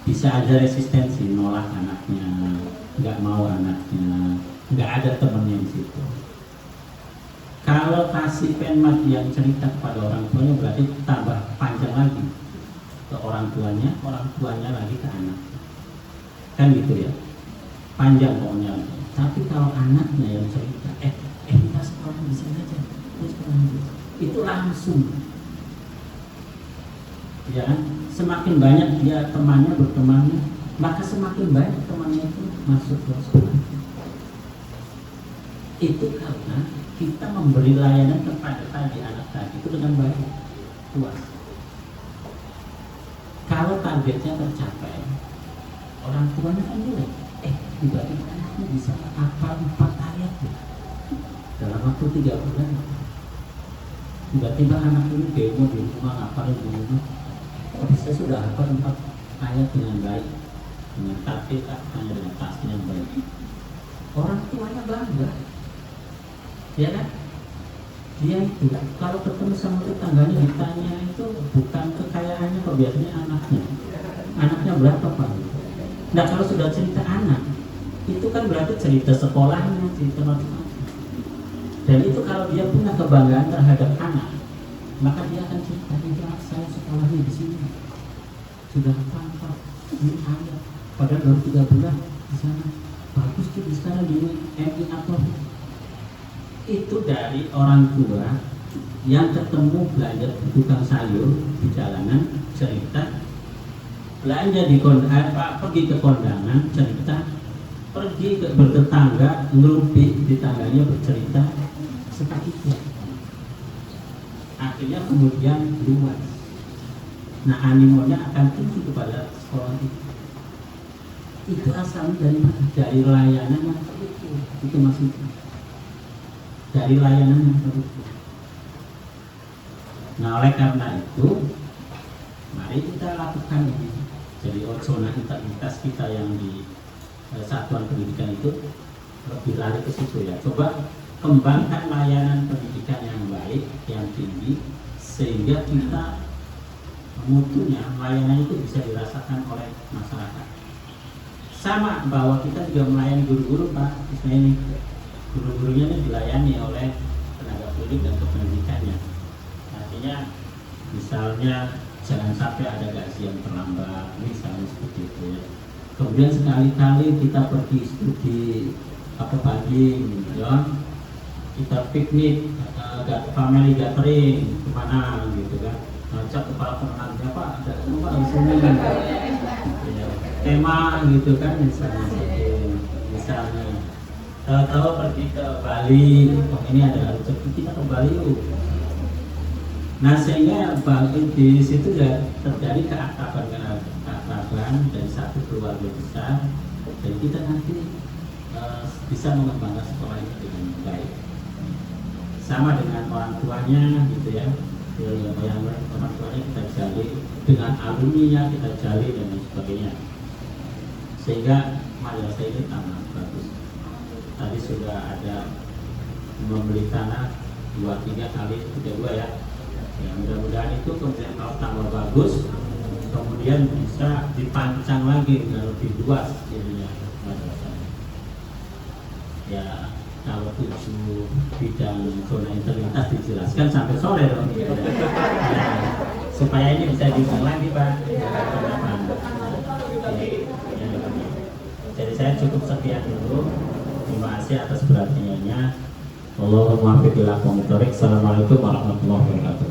Speaker 4: bisa ada resistensi, nolak anaknya, nggak mau anaknya, nggak ada temennya di situ. Kalau kasih penmat yang cerita kepada orang tuanya berarti tambah panjang lagi ke orang tuanya lagi ke anak. Kan gitu ya, panjang pokoknya. Tapi kalau anaknya yang cerita, kita sekolah di sini aja, itu langsung. Ya kan? Semakin banyak dia temannya berteman, maka semakin banyak temannya itu masuk ke sekolah. Itu karena kita memberi layanan kepada anak tadi itu dengan baik, puas. Kalau targetnya tercapai, orang tuanya kan nilai, tiba-tiba anaknya bisa hafal 4 ayat dalam waktu 3 bulan. Tiba-tiba anak ini demo di rumah, hafal di rumah. Saya sudah hafal 4 ayat dengan baik, dengan target hanya dengan tasnya yang baik. Orang tuanya bangga, ya kan? Dia itu kalau ketemu sama tetangganya ditanya itu bukan kekayaannya, kok biasanya anaknya berapa Pak? Nah, kalau sudah cerita anak, itu kan berarti cerita sekolahnya, cerita macam-macam. Dan itu kalau dia punya kebanggaan terhadap anak, maka dia akan cerita, saya sekolahnya di sini sudah tampak ini ada, padahal baru 3 bulan di sana, bagus tuh di sana di MI atau itu dari orang tua yang ketemu belanja di tukang sayur di jalanan cerita, belanja di pergi ke kondangan cerita, pergi ke bertetangga ngerumpi di tangganya bercerita, seperti itu. Akhirnya kemudian luas. Nah, animonya akan tinggi kepada sekolah itu. Itu asalnya dari mana? Dari layanan yang terukur. Itu maksudnya. Dari layanan yang terukur. Nah, oleh karena itu, mari kita lakukan ini. Jadi zona integritas kita yang di satuan pendidikan itu lebih lari ke situ ya. Coba kembangkan layanan pendidikan yang baik, yang tinggi, sehingga kita mutunya layanan itu bisa dirasakan oleh masyarakat. Sama bahwa kita juga melayani guru-guru, Pak. Misalnya ini guru-gurunya ini dilayani oleh tenaga pendidik dan kependidikannya. Artinya misalnya jangan sampai ada gaji yang terlambat, misalnya seperti itu ya. Kemudian sekali-kali kita pergi studi pagi, ya, kita piknik, family gathering kemana gitu kan, ngajak kepala pemenangnya, Pak, ada apa di sini kan, ya, tema gitu kan, misalnya tahu-tahu pergi ke Bali, oh ini ada rezeki kita ke Bali yuk. Nah, sehingga di situ ya terjadi keakraban dari satu keluarga besar, dan kita nanti bisa mengembangkan sekolah ini dengan baik. Sama dengan orang tuanya gitu ya, yang orang tuanya kita jalin, dengan alumninya kita jalin dan lain sebagainya, sehingga madrasah ini tambah bagus. Tadi sudah ada membeli tanah 2-3 kali 32 ya. Ya, mudah-mudahan itu kemudian kalau tambah bagus, kemudian bisa dipancang lagi dengan lebih luas jadinya madrasahnya. Ya, kalau 7 bidang zona integritas dijelaskan sampai sore dong gitu. Ya, supaya ini bisa diulang lagi, Pak. Jadi saya cukup sekian dulu. Terima kasih atas perhatiannya. Allahumma muwaffiq ila aqwamit thoriq. Assalamualaikum warahmatullahi wabarakatuh.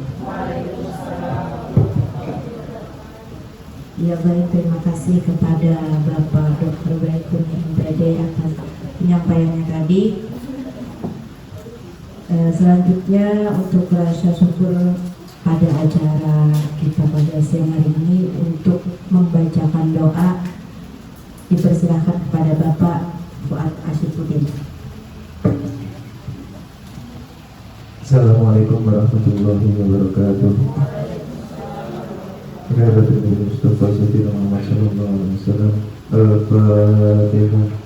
Speaker 2: Ya baik, terima kasih kepada Bapak Dr. Baikuni Imbrade atas penyampaiannya tadi. Selanjutnya untuk rasa syukur pada acara kita pada siang hari ini, untuk membacakan doa dipersilahkan kepada Bapak Fuad Ashifuddin.
Speaker 5: Assalamualaikum warahmatullahi wabarakatuh. Nabi Mustafa Sayyidina Muhammad sallallahu alaihi wasallam. Al-Fatihah.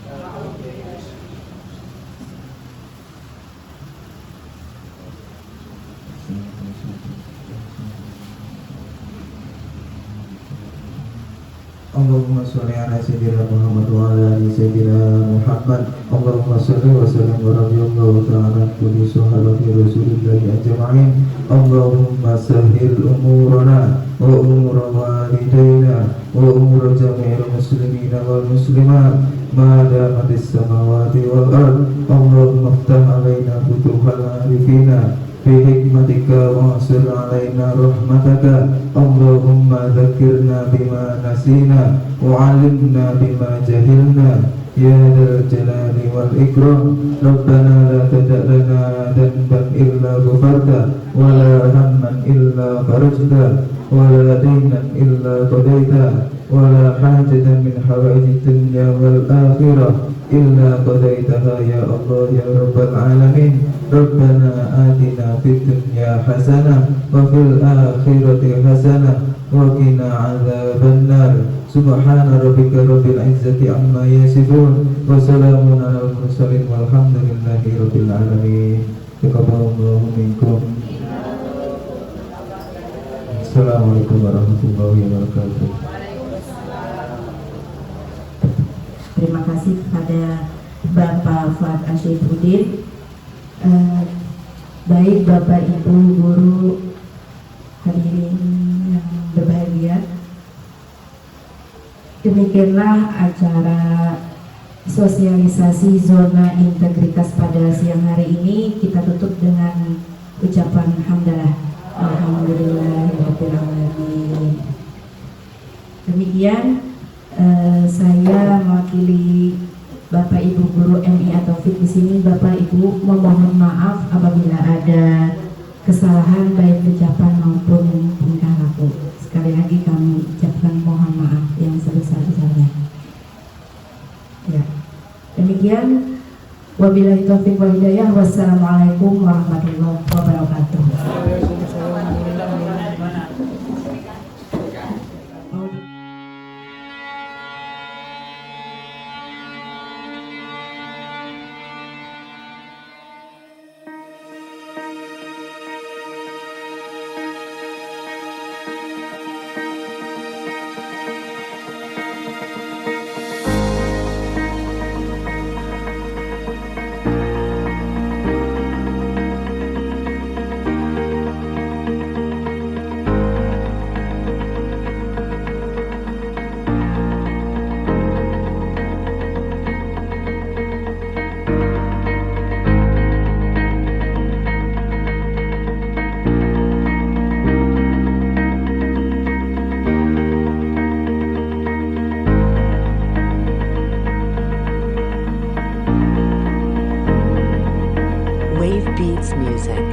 Speaker 5: Allahumma sholli ala sayyidina Muhammad wa ala ali sayyidina Muhammad. Allahumma sholli wa sallim wa radhiyallahu ta'ala kulli sahabati Rasulillahi ajma'in. Allahumma sahhil umurana wa umura walidayna wa umura jami'il muslimina wal muslimat ma damatis samawati wal ard. Allahumma iftah alaina futuhal arifina bihikmatika wa'asir alaina rahmataka. Allahumma dzakirna bima nasina wa'alimna bima jahilna ya dzal jalali wal ikram. Rabbana la tada' lana dhanban illa ghafarta wa la hamman illa farajta wa la daynan illa qadaita wa la hajatan min hawaijid dunya wal akhirah illa qadaitaha ya Allah ya Rabbal alamin. Rabbana atina fid dunya hasanah wa fil akhirati hasanah wa qina adzabannar. Subhana rabbika rabbil izzati amma yasifun wa salamun alal mursalin walhamdulillahi rabbil alamin. Taqabbalallahu minkum. Assalamualaikum warahmatullahi wabarakatuh.
Speaker 2: Terima kasih kepada Bapak Fuad Ashifuddin. Baik Bapak Ibu guru hadirin yang berbahagia, demikianlah acara sosialisasi zona integritas pada siang hari ini. Kita tutup dengan ucapan hamdalah. Alhamdulillahirabbil alamin. Demikian saya mewakili Bapak Ibu guru MIA Taufik di sini. Bapak Ibu memohon maaf apabila ada kesalahan baik ucapan maupun tingkah laku. Sekali lagi kami ucapkan mohon maaf yang sebesar-besarnya. Ya. Demikian, wabillahi taufiq wal hidayah. Wassalamualaikum warahmatullahi wabarakatuh.
Speaker 6: Wave Beats Music.